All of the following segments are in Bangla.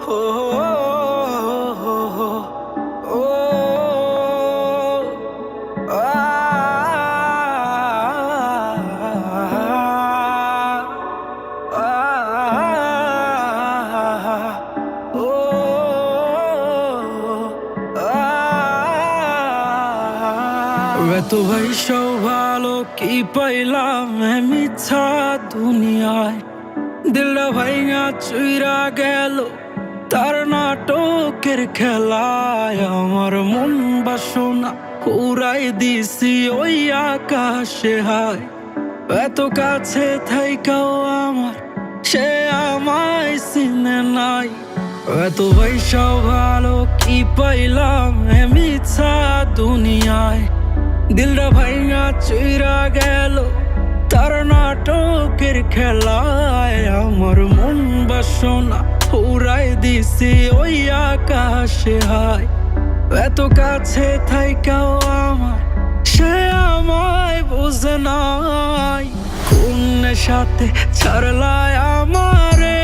এত ভাইসাও ভালো কি পাইলাম মিথ্যা দুনিয়ায়, দিলটা ভাইঙা চুইরা গেল তার নাটকের খেলায়। আমার মন বাসনা উড়াই দিছি ওই আকাশে হায়। এত কাছে থাইকাও আমার সে আমায় চিনে নাই। এত ভাইসাও ভালো কি পাইলাম মিথ্যা দুনিয়ায়, দিলটা ভাইঙা চুইরা গেল তার নাটকের খেলায়। আমার মন বাসনা উড়াই দিছি ওই আকাশে হায়। এত কাছে থাইকাও আমার সে আমায় বোঝে নাই। কোন সাথে ছাড়লায় আমারে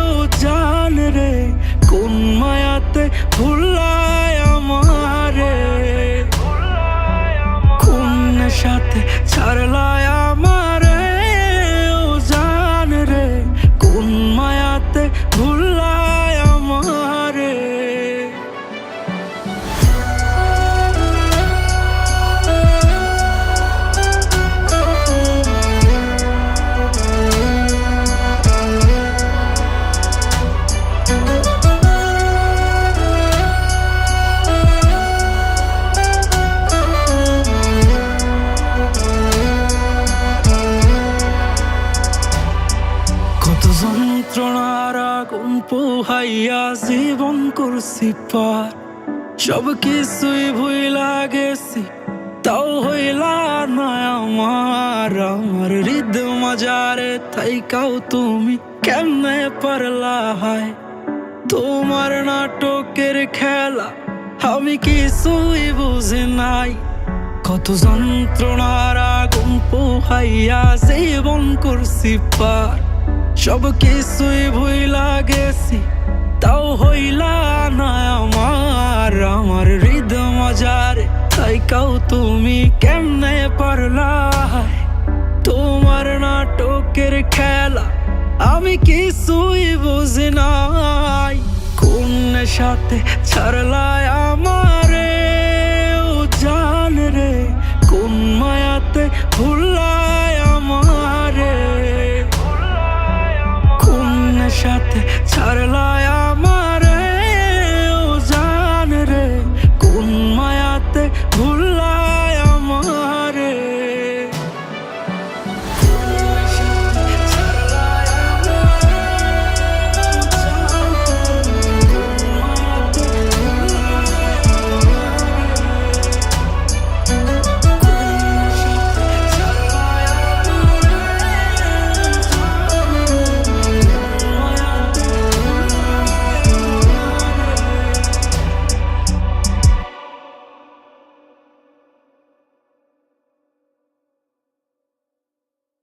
ও জান রে, কোন মায়াতে ভুলায় আমারে, কোন সাথে ছাড়লায় আমারে ও জান রে, কোন মায়াতে ভুলায় আমারে। কত যন্ত্রণার আগুন পোহাইয়া জীবন করছি পার, সব কিছুই ভুইলা গেছি তাও হইলা না আমার। আমার হৃদয় মাজারে থাইকাও তুমি কেমনে পারলা হায়। তোমার নাটকের খেলা আমি কিছুই বুঝি নাই। কত যন্ত্রণার আগুন পোহাইয়া জীবন করছি পার, সব কিছুই ভুইলা গেছি তাও হইলা না আমার। আমার হৃদয় মাজারে থাইকাও তুমি কেমনে পারলা। তোমার নাটকের খেলা আমি কিছুই বুঝি নাই। কোন সাথে ছাড়লায়